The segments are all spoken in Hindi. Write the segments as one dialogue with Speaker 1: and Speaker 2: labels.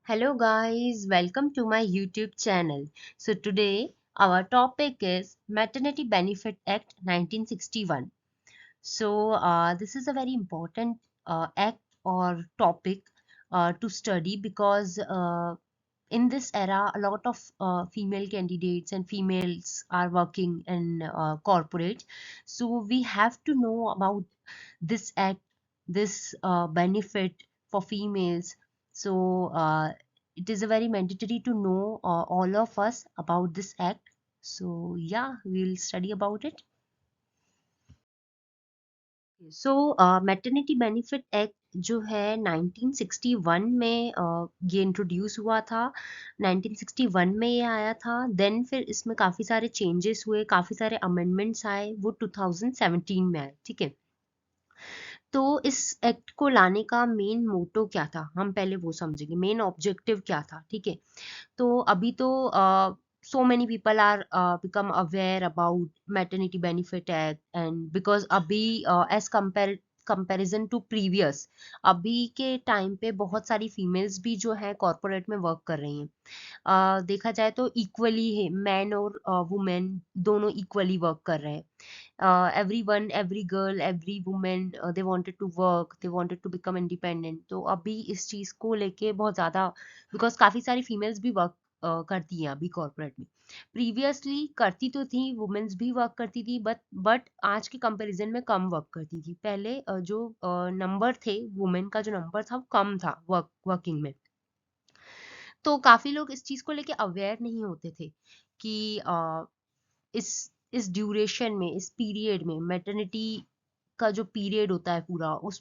Speaker 1: Hello guys, welcome to my YouTube channel. So today our topic is Maternity Benefit Act 1961. This is a very important act or topic to study because in this era a lot of female candidates and females are working in corporate. So we have to know about this act, this benefit for females. It is a very mandatory to know all of us about this act. So yeah, we'll study about it. Maternity benefit act जो है 1961 में ये इंट्रोड्यूस हुआ था। 1961 में ये आया था। देन फिर इसमें काफ़ी सारे चेंजेस हुए, काफ़ी सारे अमेंडमेंट्स आए, वो 2017 में आए। ठीक है, तो इस एक्ट को लाने का मेन मोटो क्या था, हम पहले वो समझेंगे। मेन ऑब्जेक्टिव क्या था, ठीक है। तो अभी तो so many people are become aware about maternity benefit act, and because अभी as कंपैरिजन टू प्रीवियस, अभी के टाइम पे बहुत सारी फीमेल्स भी जो है कॉर्पोरेट में वर्क कर रही हैं। देखा जाए तो इक्वली है, मैन और वुमेन दोनों इक्वली वर्क कर रहे हैं। Everyone, every girl, every women, they wanted to work, they wanted to become independent. तो अभी इस चीज को लेके बहुत ज्यादा, बिकॉज काफी सारी फीमेल्स भी वर्क करती हैं अभी कॉर्पोरेट में। प्रीवियसली करती तो थी, वुमेन्स भी वर्क करती थी, बट आज के कंपैरिजन में कम वर्क करती थी। पहले जो नंबर थे, वुमेन का जो नंबर था वो कम था वर्किंग में। तो काफी लोग इस चीज को लेके अवेयर नहीं होते थे कि इस ड्यूरेशन में, इस पीरियड में, मैटरनिटी का जो पीरियड होता है पूरा, उस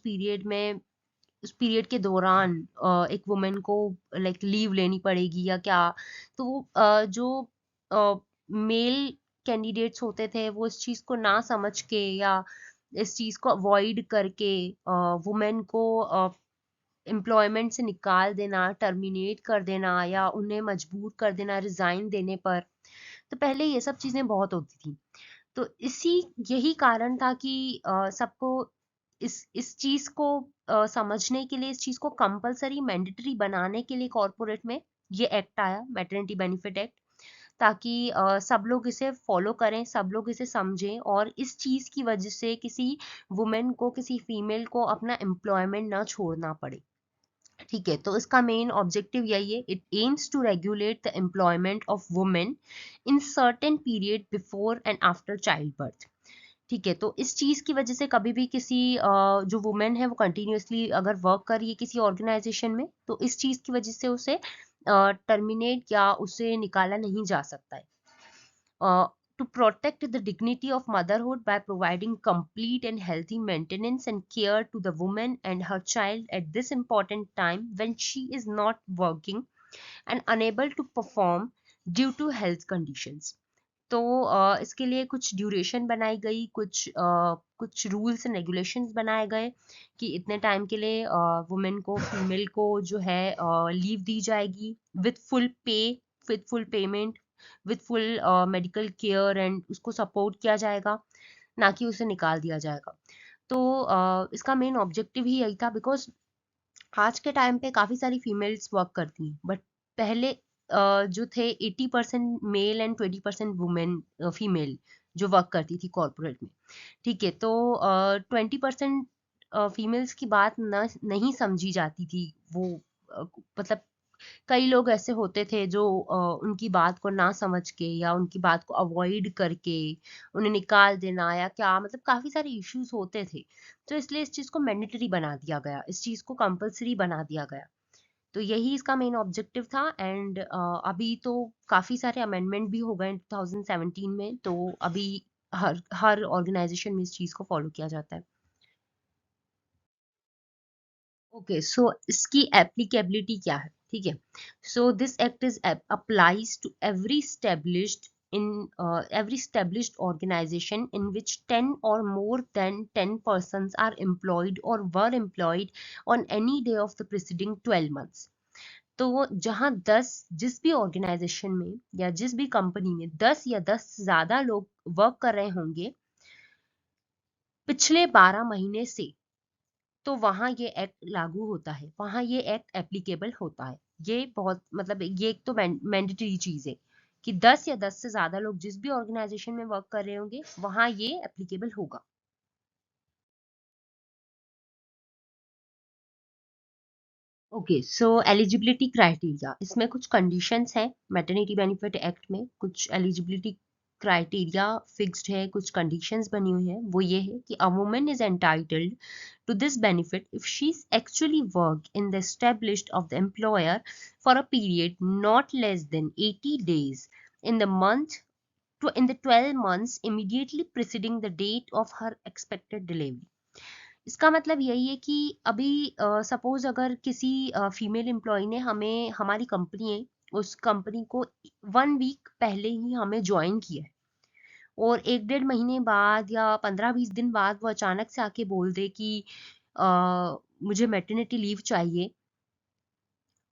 Speaker 1: पीरियड के दौरान एक वुमेन को लाइक लीव लेनी पड़ेगी या क्या। तो जो मेल कैंडिडेट्स होते थे वो इस चीज को ना समझ के या इस चीज को अवॉइड करके वुमेन को एम्प्लॉयमेंट से निकाल देना, टर्मिनेट कर देना या उन्हें मजबूर कर देना रिजाइन देने पर। तो पहले ये सब चीजें बहुत होती थी। तो यही कारण था कि सबको इस चीज को समझने के लिए, इस चीज को कंपलसरी मैंडेटरी बनाने के लिए कॉर्पोरेट में ये एक्ट आया, मैटरनिटी बेनिफिट एक्ट, ताकि सब लोग इसे फॉलो करें, सब लोग इसे समझें और इस चीज की वजह से किसी वुमेन को, किसी फीमेल को अपना एम्प्लॉयमेंट ना छोड़ना पड़े। ठीक है, तो इसका मेन ऑब्जेक्टिव यही है। It aims to regulate the employment of women in certain period before and after child birth. ठीक है, तो इस चीज की वजह से कभी भी किसी जो वुमेन है वो कंटिन्यूअसली अगर वर्क कर रही है किसी ऑर्गेनाइजेशन में, तो इस चीज की वजह से उसे टर्मिनेट या उसे निकाला नहीं जा सकता है। To protect the dignity of motherhood by providing complete and healthy maintenance and care to the woman and her child at this important time when she is not working and unable to perform due to health conditions. तो इसके लिए कुछ ड्यूरेशन बनाई गई, कुछ रूल्स एंड रेगुलेशंस बनाए गए कि इतने टाइम के लिए वुमेन को, फीमेल को जो है लीव दी जाएगी विथ फुल पे, with full payment, with full medical care, and उसको सपोर्ट किया जाएगा, ना कि उसे निकाल दिया जाएगा। तो इसका मेन ऑब्जेक्टिव ही यही था, बिकॉज आज के टाइम पे काफी सारी फीमेल्स वर्क करती हैं, बट पहले जो थे 80% मेल एंड 20% वुमेन, फीमेल जो वर्क करती थी कॉर्पोरेट में। ठीक है, तो 20% फीमेल्स की बात नहीं समझी जाती थी। वो मतलब कई लोग ऐसे होते थे जो उनकी बात को ना समझ के या उनकी बात को अवॉइड करके उन्हें निकाल देना या क्या, मतलब काफी सारे इश्यूज होते थे। तो इसलिए इस चीज को मैंडेटरी बना दिया गया, इस चीज को कंपलसरी बना दिया गया। तो यही इसका मेन ऑब्जेक्टिव था। एंड अभी तो काफी सारे अमेंडमेंट भी हो गए 2017 में, तो अभी हर हर ऑर्गेनाइजेशन में इस चीज को फॉलो किया जाता है। ओके, सो इसकी एप्लीकेबिलिटी क्या है, ठीक है। So this act is applies to every established organization in which 10 or more than 10 persons are employed or were employed on any day of the preceding 12 months। तो वो जहां 10, जिस भी ऑर्गेनाइजेशन में या जिस भी कंपनी में 10 या 10 से ज्यादा लोग वर्क कर रहे होंगे पिछले 12 महीने से, तो वहां ये एक्ट लागू होता है, वहां ये एक्ट एप्लीकेबल होता है। ये बहुत मतलब ये एक तो मैंडेटरी चीज है कि 10 या 10 से ज्यादा लोग जिस भी ऑर्गेनाइजेशन में वर्क कर रहे होंगे वहां ये एप्लीकेबल होगा। ओके, सो एलिजिबिलिटी क्राइटेरिया, इसमें कुछ कंडीशंस हैं मैटरनिटी बेनिफिट एक्ट में, कुछ एलिजिबिलिटी क्राइटेरिया फिक्स्ड है, कुछ कंडीशंस बनी हुई हैं। वो ये है कि a woman is entitled to this benefit if she's actually worked in the established of the employer for a period not less than 80 days in the month to in the 12 months immediately preceding the date of her expected delivery। इसका मतलब यही है कि अभी सपोज अगर किसी फीमेल एम्प्लॉय ने हमें, हमारी कंपनी है, उस कंपनी को 1 वीक पहले ही हमें ज्वाइन किया है और 1 डेढ़ महीने बाद या 15 20 दिन बाद वो अचानक से आके बोल दे कि मुझे मैटरनिटी लीव चाहिए,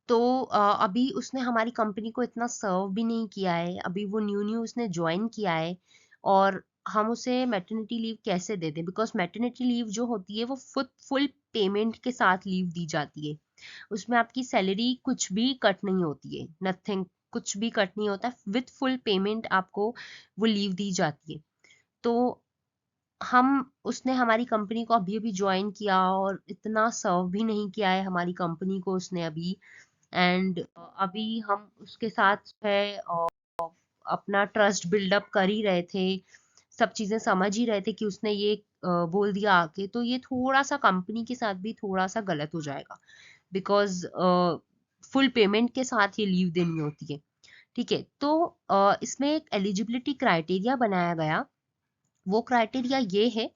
Speaker 1: तो अभी उसने हमारी कंपनी को इतना सर्व भी नहीं किया है, अभी वो न्यू न्यू उसने ज्वाइन किया है और हम उसे मैटरनिटी लीव कैसे दे दें? बिकॉज मैटरनिटी लीव जो होती है वो फुल पेमेंट के साथ लीव दी जाती है, उसमें आपकी सैलरी कुछ भी कट नहीं होती है, नथिंग, कुछ भी कट नहीं होता, विथ फुल पेमेंट आपको वो लीव दी जाती है। तो हम, उसने हमारी कंपनी को अभी अभी ज्वाइन किया और इतना सर्व भी नहीं किया है हमारी कंपनी को उसने अभी, एंड अभी हम उसके साथ है अपना ट्रस्ट बिल्डअप कर ही रहे थे, सब चीजें समझ ही रहे थे कि उसने ये बोल दिया आके, तो ये थोड़ा सा कंपनी के साथ भी थोड़ा सा गलत हो जाएगा बिकॉज फुल पेमेंट के साथ ये लीव देनी होती है। ठीक है, तो इसमें एक एलिजिबिलिटी क्राइटेरिया बनाया गया। वो क्राइटेरिया ये है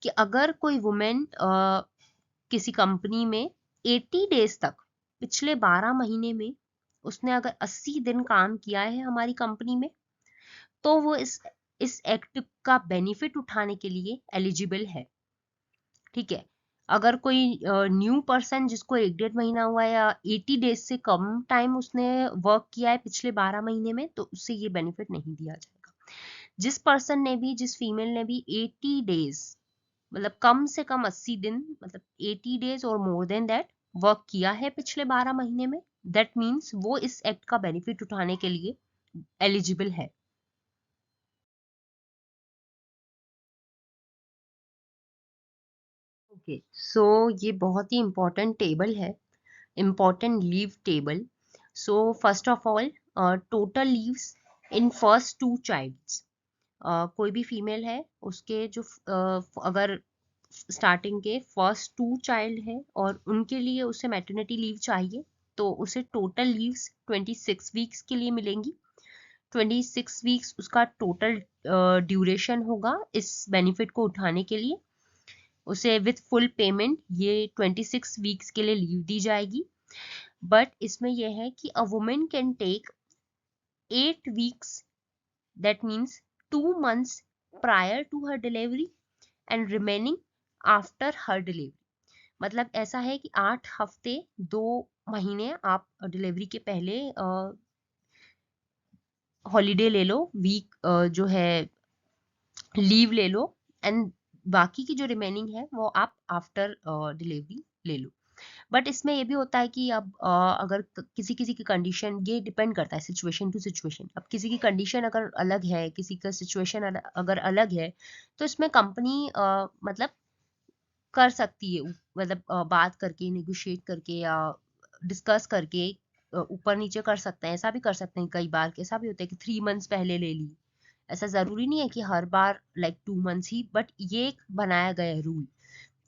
Speaker 1: कि अगर कोई वुमेन किसी कंपनी में 80 डेज तक, पिछले 12 महीने में उसने अगर 80 दिन काम किया है हमारी कंपनी में, तो वो इस एक्ट का बेनिफिट उठाने के लिए एलिजिबल है। ठीक है, अगर कोई न्यू पर्सन जिसको 1 डेढ़ महीना हुआ है या 80 डेज से कम टाइम उसने वर्क किया है पिछले 12 महीने में, तो उससे ये बेनिफिट नहीं दिया जाएगा। जिस पर्सन ने भी, जिस फीमेल ने भी 80 डेज मतलब कम से कम 80 दिन, मतलब 80 डेज और मोर देन दैट वर्क किया है पिछले 12 महीने में, दैट मीन्स वो इस एक्ट का बेनिफिट उठाने के लिए एलिजिबल है। ओके, सो ये बहुत ही इंपॉर्टेंट टेबल है, important leave table. So first of all, total leaves in first 2 childs, कोई भी फीमेल है उसके जो अगर स्टार्टिंग के फर्स्ट 2 चाइल्ड है और उनके लिए उसे मैटरनिटी लीव चाहिए, तो उसे टोटल लीव्स 26 वीक्स के लिए मिलेंगी। 26 वीक्स उसका टोटल ड्यूरेशन होगा इस बेनिफिट को उठाने के लिए। उसे विथ फुल पेमेंट ये 26 वीक्स के लिए लीव दी जाएगी। बट इसमें यह है कि a women can take 8 weeks, that means 2 months prior to her delivery and remaining after her delivery। मतलब ऐसा है कि 8 हफ्ते 2 महीने आप डिलीवरी के पहले हॉलीडे ले लो, वीक जो है लीव ले लो, एंड बाकी की जो रिमेनिंग है वो आप आफ्टर डिलीवरी ले लो। बट इसमें ये भी होता है कि अब अगर किसी किसी की कंडीशन, ये डिपेंड करता है सिचुएशन टू सिचुएशन, अब किसी की कंडीशन अगर अलग है, किसी का सिचुएशन अगर अलग है, तो इसमें कंपनी मतलब कर सकती है, मतलब बात करके, नेगोशिएट करके या डिस्कस करके ऊपर नीचे कर सकते हैं। ऐसा भी कर सकते हैं, कई बार ऐसा भी होता है कि 3 मंथ्स पहले ले ली, ऐसा जरूरी नहीं है कि हर बार लाइक 2 मंथ्स ही, बट ये एक बनाया गया है रूल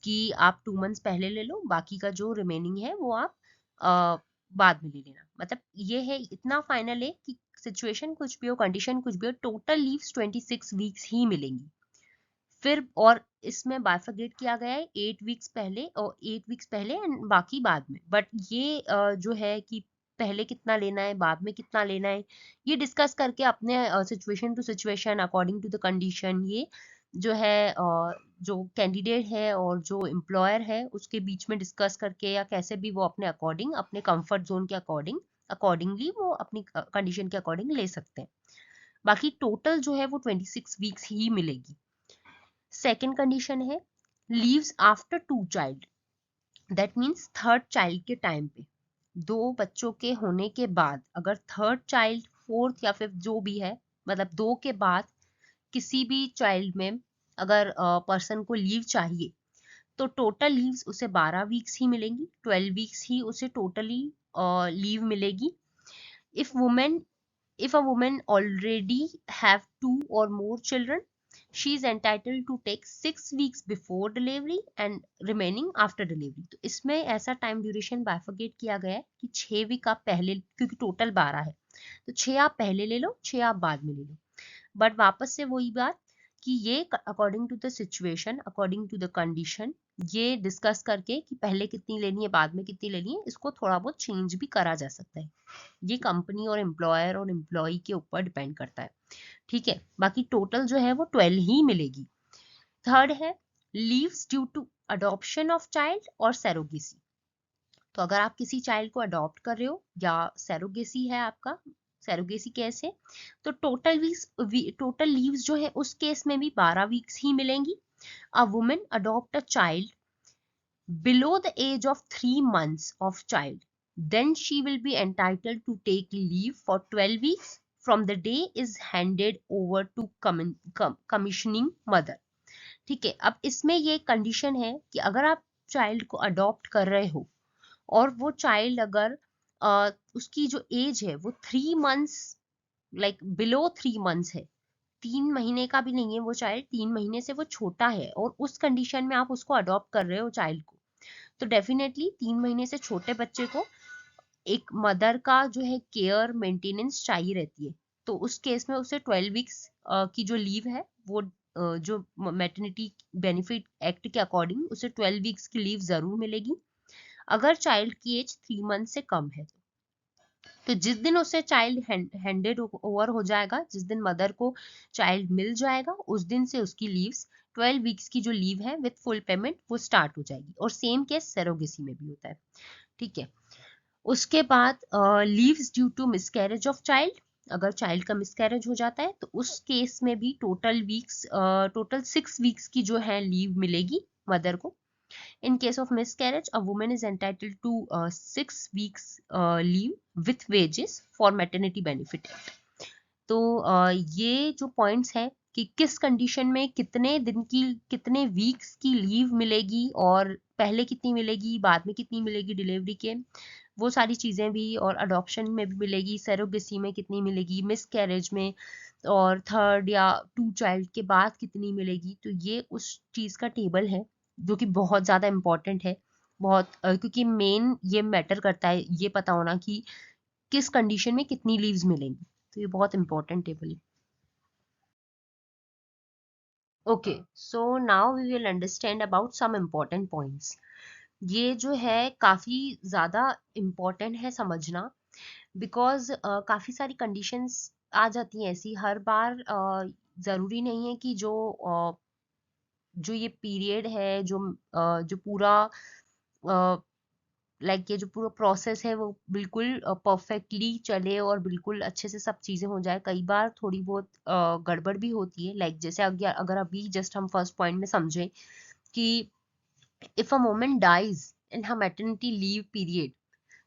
Speaker 1: कि आप 2 मंथ्स पहले ले लो, बाकी का जो रिमेनिंग है वो आप अ, बाद में ले लेना। मतलब ये है, इतना फाइनल है कि सिचुएशन कुछ भी हो, कंडीशन कुछ भी हो, टोटल लीव्स 26 वीक्स ही मिलेंगी। फिर और इसमें बाइफरगेट किया गया है 8 वीक्स पहले और 8 वीक्स पहले एंड बाकी बाद में। बट ये जो है कि पहले कितना लेना है, बाद में कितना लेना है, ये डिस्कस करके अपने situation to situation according to the condition, ये जो है जो कैंडिडेट है और जो एम्प्लॉयर है उसके बीच में डिस्कस करके या कैसे भी वो अपने अकॉर्डिंग, अपने कंफर्ट जोन के अकॉर्डिंग, अकॉर्डिंगली वो अपनी कंडीशन के अकॉर्डिंग ले सकते हैं। बाकी टोटल जो है वो 26 वीक्स ही मिलेगी। सेकेंड कंडीशन है leaves after 2 child, that means third child के टाइम पे। 2 बच्चों के होने के बाद अगर थर्ड चाइल्ड, फोर्थ या फिफ्थ जो भी है, मतलब 2 के बाद किसी भी चाइल्ड में अगर पर्सन को लीव चाहिए तो टोटल लीव्स उसे 12 वीक्स ही मिलेंगी, 12 वीक्स ही उसे टोटली लीव मिलेगी। If women if a woman already have 2 or more children, she is entitled to take 6 weeks before delivery and remaining after delivery। तो इसमें ऐसा टाइम ड्यूरेशन बाइफरकेट किया गया है कि 6 वीक आप पहले, क्योंकि टोटल 12 है तो 6 आप पहले ले लो, 6 आप बाद में ले लो। बट वापस से वही बात कि ये according to the situation, according to the condition, ये डिस्कस करके कि पहले कितनी लेनी है बाद में कितनी लेनी है, इसको थोड़ा बहुत चेंज भी करा जा सकता है। ये कंपनी और एम्प्लॉयर और एम्प्लॉय के ऊपर डिपेंड करता है। ठीक है, बाकी टोटल जो है वो 12 ही मिलेगी। थर्ड है leaves due to adoption of child और सैरोगेसी। तो अगर आप किसी चाइल्ड को अडॉप्ट कर रहे हो या सैरोगेसी है आपका, सैरोगेसी केस है, तो टोटल लीव्स जो है उस केस में भी 12 वीक्स ही मिलेंगी। A women adopt a child below the age of 3 months of child, then she will be entitled to take leave for 12 weeks from the day is handed over to commissioning mother। ठीक है, अब इसमें ये कंडीशन है कि अगर आप चाइल्ड को अडॉप्ट कर रहे हो और वो चाइल्ड अगर उसकी जो एज है वो 3 मंथ्स, लाइक बिलो 3 मंथ्स है, 3 महीने का भी नहीं है वो चाइल्ड, 3 महीने से वो छोटा है और उस कंडीशन में आप उसको अडॉप्ट कर रहे हो चाइल्ड को, तो डेफिनेटली 3 महीने से छोटे बच्चे को एक मदर का जो है केयर मेंटेनेंस चाहिए रहती है। तो उस केस में उसे 12 वीक्स की जो लीव है वो जो मैटरनिटी बेनिफिट एक्ट के अकॉर्डिंग उसे 12 वीक्स की लीव जरूर मिलेगी अगर चाइल्ड की एज 3 मंथ से कम है। तो जिस दिन उसे चाइल्ड हैंडेड ओवर हो जाएगा, जिस दिन मदर को चाइल्ड मिल जाएगा, उस दिन से उसकी लीव्स 12 वीक्स की जो लीव है विथ फुल पेमेंट वो स्टार्ट हो जाएगी। और सेम केस सैरोगेसी में भी होता है। ठीक है, उसके बाद leaves due to miscarriage of child. अगर चाइल्ड का मिसकैरेज हो जाता है तो उस केस में भी टोटल 6 वीक्स की जो है लीव मिलेगी मदर को। In case of miscarriage, a woman is entitled to 6 weeks leave with wages for maternity benefit act। तो ये जो पॉइंट्स हैं कि किस कंडीशन में कितने दिन की, कितने वीक्स की लीव मिलेगी और पहले कितनी मिलेगी बाद में कितनी मिलेगी डिलीवरी के, वो सारी चीजें भी, और अडॉप्शन में भी मिलेगी, सैरोगेसी में कितनी मिलेगी, मिसकैरेज में, और थर्ड या 2 चाइल्ड के बाद कितनी मिलेगी। तो ये उस चीज का टेबल है जो कि बहुत ज्यादा इम्पोर्टेंट है, बहुत क्योंकि मेन ये मैटर करता है ये पता होना कि किस कंडीशन में कितनी लीव्स मिलेंगी। तो ये बहुत इंपॉर्टेंट टेबल है। Okay, so now we will understand about some important points. ये जो है काफी ज्यादा इम्पोर्टेंट है समझना, बिकॉज काफी सारी कंडीशंस आ जाती हैं ऐसी हर बार। जरूरी नहीं है कि जो ये पीरियड है, जो पूरा लाइक ये जो पूरा प्रोसेस है वो बिल्कुल परफेक्टली चले और बिल्कुल अच्छे से सब चीजें हो जाए। कई बार थोड़ी बहुत गड़बड़ भी होती है, लाइक जैसे अगर अभी जस्ट हम फर्स्ट पॉइंट में समझें कि if a woman dies in her maternity leave period,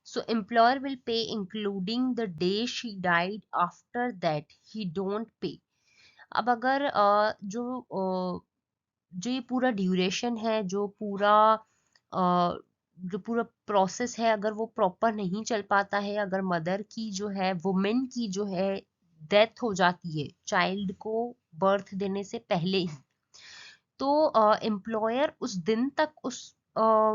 Speaker 1: so employer will pay including the day she died, after that he don't pay। अब अगर जो ये पूरा ड्यूरेशन है, जो पूरा प्रोसेस है, अगर वो प्रॉपर नहीं चल पाता है, अगर मदर की जो है, वुमेन की जो है डेथ हो जाती है चाइल्ड को बर्थ देने से पहले ही, तो एम्प्लॉयर उस दिन तक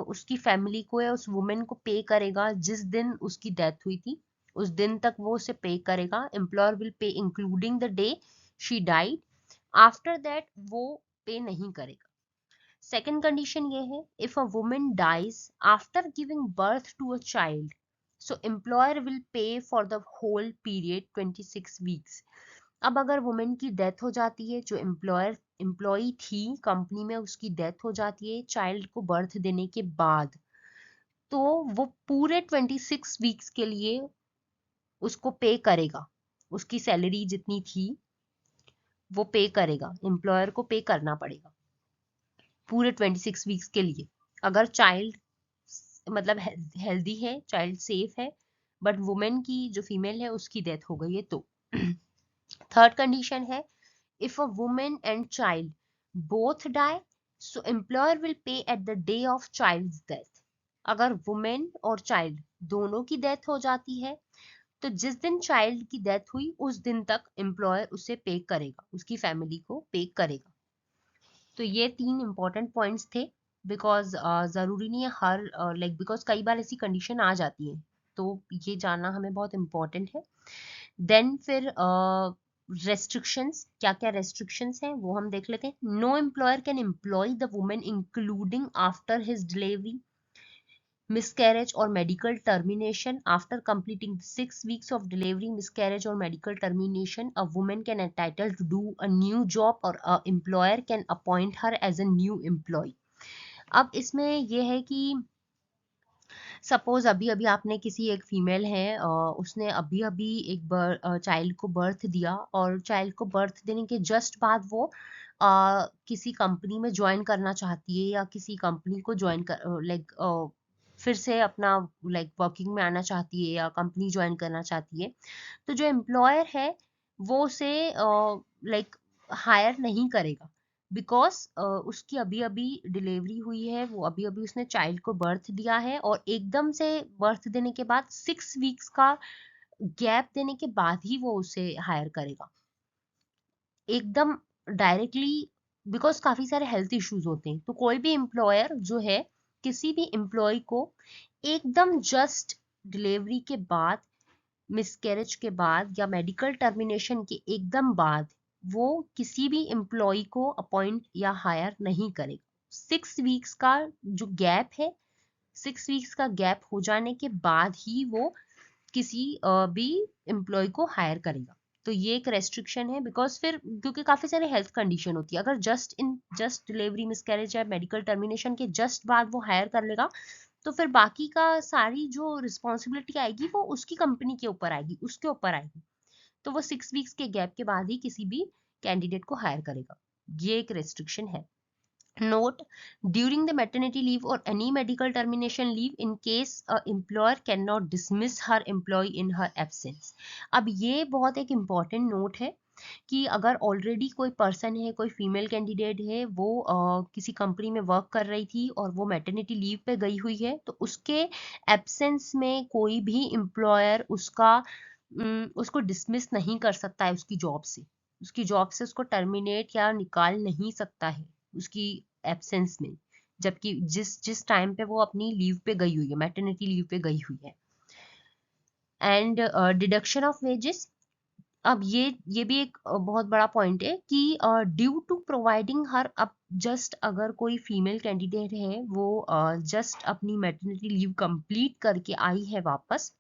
Speaker 1: उसकी फैमिली को या उस वुमेन को पे करेगा जिस दिन उसकी डेथ हुई थी, उस दिन तक वो उसे पे करेगा। Employer will pay including the day she died, after that वो पे नहीं करेगा। सेकेंड कंडीशन ये है, if a woman dies after giving birth to a child, so employer will pay for the whole period 26 weeks. अब अगर वुमेन की डेथ हो जाती है, जो एम्प्लॉय थी कंपनी में, उसकी डेथ हो जाती है चाइल्ड को बर्थ देने के बाद, तो वो पूरे 26 वीक्स के लिए उसको पे करेगा, उसकी सैलरी जितनी थी वो पे करेगा, एम्प्लॉयर को पे करना पड़ेगा पूरे 26 वीक्स के लिए। अगर चाइल्ड मतलब हेल्दी है, चाइल्ड सेफ है, बट वुमेन की जो फीमेल है उसकी डेथ हो गई है तो। थर्ड कंडीशन है, if a woman and child both die, so employer will pay at the day of child's death. अगर वुमेन और चाइल्ड दोनों की डेथ हो जाती है तो जिस दिन चाइल्ड की डेथ हुई उस दिन तक एम्प्लॉयर उसे पे करेगा, उसकी फैमिली को पे करेगा। तो ये 3 इंपॉर्टेंट पॉइंट्स थे, बिकॉज जरूरी नहीं है हर बिकॉज कई बार ऐसी कंडीशन आ जाती है, तो ये जानना हमें बहुत इंपॉर्टेंट है। देन फिर रेस्ट्रिक्शंस, क्या क्या रेस्ट्रिक्शंस हैं वो हम देख लेते हैं। No employer can employ the women including after his delivery, miscarriage or medical termination. After completing 6 weeks of delivery, miscarriage or medical termination, a woman can entitled to do a new job or a employer can appoint her as a new employee. अब इसमें यह है कि सपोज अभी अभी आपने किसी एक फीमेल है, उसने अभी अभी एक चाइल्ड को बर्थ दिया, और चाइल्ड को बर्थ देने के जस्ट बाद वो किसी कंपनी में ज्वाइन करना चाहती है या किसी कंपनी को ज्वाइन कर फिर से अपना वर्किंग में आना चाहती है या कंपनी ज्वाइन करना चाहती है, तो जो एम्प्लॉयर है वो उसे हायर नहीं करेगा, बिकॉज उसकी अभी अभी डिलीवरी हुई है, वो अभी अभी उसने चाइल्ड को बर्थ दिया है, और एकदम से बर्थ देने के बाद 6 वीक्स का गैप देने के बाद ही वो उसे हायर करेगा एकदम डायरेक्टली, बिकॉज काफी सारे हेल्थ इश्यूज होते हैं। तो कोई भी एम्प्लॉयर जो है किसी भी एम्प्लॉय को एकदम जस्ट डिलीवरी के बाद, मिसकैरेज के बाद या मेडिकल टर्मिनेशन के एकदम बाद वो किसी भी एम्प्लॉय को अपॉइंट या हायर नहीं करेगा। 6 वीक्स का जो गैप है, 6 वीक्स का गैप हो जाने के बाद ही वो किसी भी एम्प्लॉय को हायर करेगा। तो ये एक रेस्ट्रिक्शन है, बिकॉज फिर क्योंकि काफी सारे हेल्थ कंडीशन होती है, अगर जस्ट डिलीवरी, मिसकैरेज या मेडिकल टर्मिनेशन के जस्ट बाद वो हायर कर लेगा, तो फिर बाकी का सारी जो रिस्पॉन्सिबिलिटी आएगी वो उसकी कंपनी के ऊपर आएगी, उसके ऊपर आएगी। तो वो 6 वीक्स के गैप के बाद ही किसी भी कैंडिडेट को हायर करेगा। ये एक रेस्ट्रिक्शन है। Note, during the maternity leave or any medical termination leave, in case a employer cannot dismiss her employee in her absence. अब ये बहुत एक important note है कि अगर ऑलरेडी कोई पर्सन है, कोई फीमेल कैंडिडेट है, वो किसी कंपनी में वर्क कर रही थी और वो मैटरनिटी लीव पे गई हुई है, तो उसके एब्सेंस में कोई भी एम्प्लॉयर उसको डिसमिस नहीं कर सकता है उसकी जॉब से, उसको टर्मिनेट या निकाल नहीं सकता है उसकी एब्सेंस में, जबकि जिस जिस टाइम पे वो अपनी लीव पे गई हुई है, मैटरनिटी लीव पे गई हुई है। एंड डिडक्शन ऑफ वेजेस, अब ये भी एक बहुत बड़ा पॉइंट है कि ड्यू टू प्रोवाइडिंग हर, अब जस्ट अगर कोई फीमेल कैंडिडेट है वो जस्ट अपनी मैटरनिटी लीव कंप्लीट करके आई है, वापस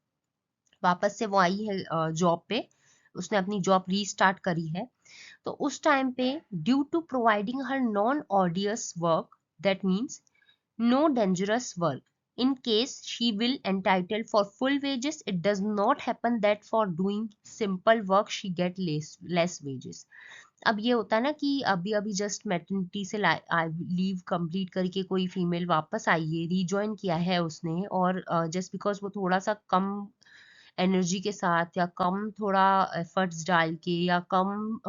Speaker 1: से वो आई है जॉब पे, उसने अपनी जॉब रीस्टार्ट करी है, तो उस टाइम पे due to providing her non odious work, that means no dangerous work, in case she will entitled for full wages. It does not happen that for doing simple work she get less wages. अब ये होता है ना कि अभी अभी जस्ट मैटरनिटी से लीव कंप्लीट करके कोई फीमेल वापस आई है, रीजॉइन किया है उसने, और जस्ट बिकॉज वो थोड़ा सा कम एनर्जी के साथ या कम थोड़ा एफर्ट्स डाल के या कम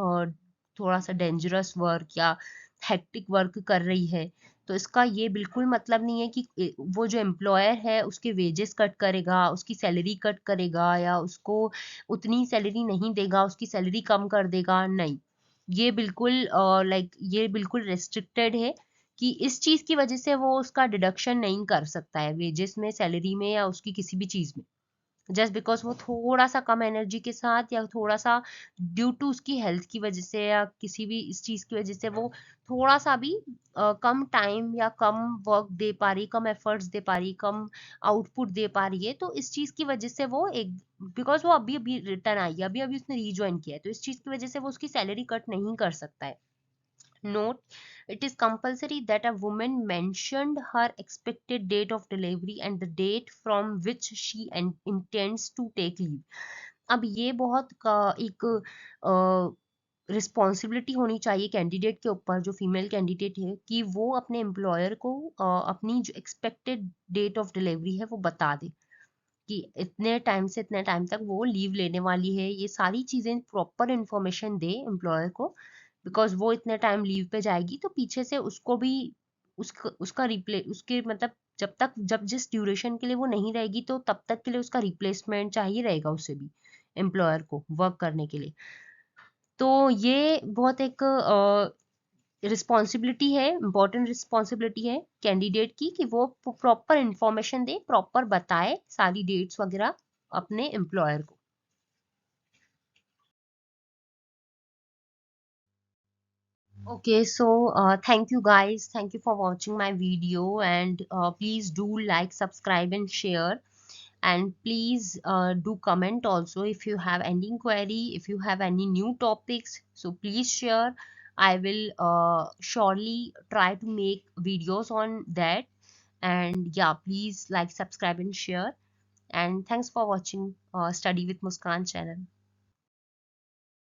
Speaker 1: थोड़ा सा डेंजरस वर्क या हेक्टिक वर्क कर रही है, तो इसका ये बिल्कुल मतलब नहीं है कि वो जो एम्प्लॉयर है उसके वेजेस कट करेगा, उसकी सैलरी कट करेगा या उसको उतनी सैलरी नहीं देगा, उसकी सैलरी कम कर देगा, नहीं। ये बिल्कुल ये बिल्कुल रेस्ट्रिक्टेड है कि इस चीज की वजह से वो उसका डिडक्शन नहीं कर सकता है वेजेस में, सैलरी में या उसकी किसी भी चीज में, जस्ट बिकॉज वो थोड़ा सा कम एनर्जी के साथ या थोड़ा सा ड्यू टू उसकी हेल्थ की वजह से या किसी भी इस चीज की वजह से वो थोड़ा सा भी कम टाइम या कम वर्क दे पा रही, कम एफर्ट्स दे पा रही, कम आउटपुट दे पा रही है, तो इस चीज की वजह से वो एक, बिकॉज वो अभी अभी रिटर्न आई है, अभी अभी उसने रीज्वाइन किया है, तो इस चीज की वजह से वो उसकी सैलरी कट नहीं कर सकता है। Note, it is compulsory that a woman mentioned her expected date of delivery and the date from which she intends to take leave. अब ये बहुत एक रिस्पॉन्सिबिलिटी होनी चाहिए कैंडिडेट के ऊपर, जो फीमेल कैंडिडेट है, कि वो अपने एम्प्लॉयर को अपनी जो एक्सपेक्टेड डेट ऑफ डिलीवरी है वो बता दे, कि इतने टाइम से इतने टाइम तक वो लीव लेने वाली है। ये सारी चीजें प्रॉपर इंफॉर्मेशन दे एम्प्लॉयर को, बिकॉज वो इतने टाइम लीव पे जाएगी तो पीछे से उसको भी उसका रिप्ले उसके मतलब जब जिस ड्यूरेशन के लिए वो नहीं रहेगी तो तब तक के लिए उसका रिप्लेसमेंट चाहिए रहेगा उसे भी, एम्प्लॉयर को वर्क करने के लिए। तो ये बहुत एक रिस्पॉन्सिबिलिटी है, इम्पोर्टेंट रिस्पॉन्सिबिलिटी है कैंडिडेट की, कि वो प्रॉपर इंफॉर्मेशन दे, प्रॉपर बताए सारी डेट्स वगैरह अपने एम्प्लॉयर को। Okay, so thank you guys. Thank you for watching my video, and please do like, subscribe, and share. And please do comment also if you have any inquiry, if you have any new topics. So please share. I will surely try to make videos on that. And yeah, please like, subscribe, and share. And thanks for watching Study with Muskan channel.